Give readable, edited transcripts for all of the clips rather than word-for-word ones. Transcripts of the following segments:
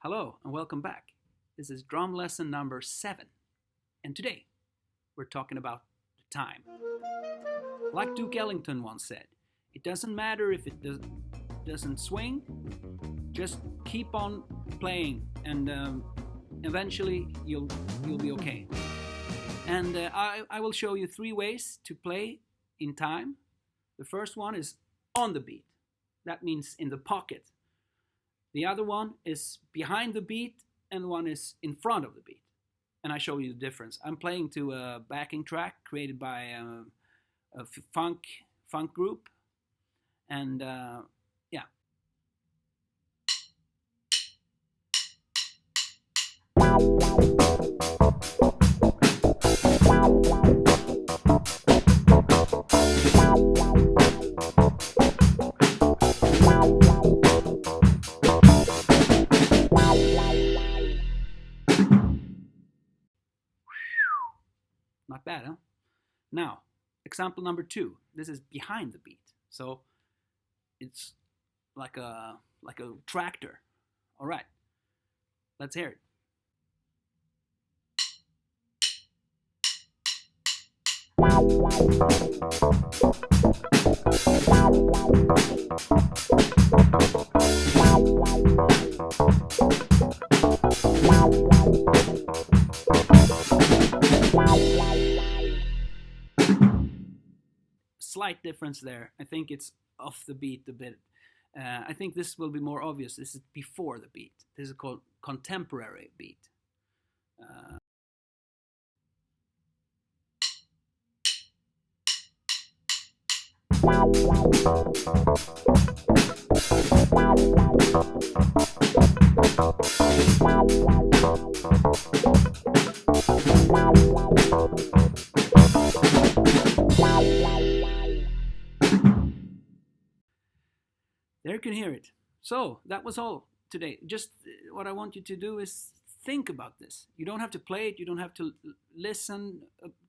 Hello and welcome back. This is drum lesson number 7, and today we're talking about the time. Like Duke Ellington once said, it doesn't matter if it doesn't swing, just keep on playing and eventually you'll be okay. And I will show you 3 ways to play in time. The first one is on the beat. That means in the pocket. The other one is behind the beat, and one is in front of the beat. And I show you the difference. I'm playing to a backing track created by a funk group, and yeah. Not bad, huh? Now, example number 2. This is behind the beat. So it's like a tractor. All right, let's hear it. Slight difference there. I think it's off the beat a bit. I think this will be more obvious. This is before the beat. This is called contemporary beat. There you can hear it. So that was all today. Just what I want you to do is think about this. You don't have to play it. You don't have to listen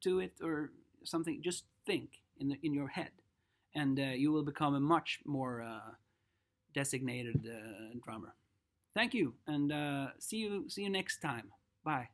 to it or something. Just think in your head, and you will become a much more designated drummer. Thank you, and see you next time. Bye.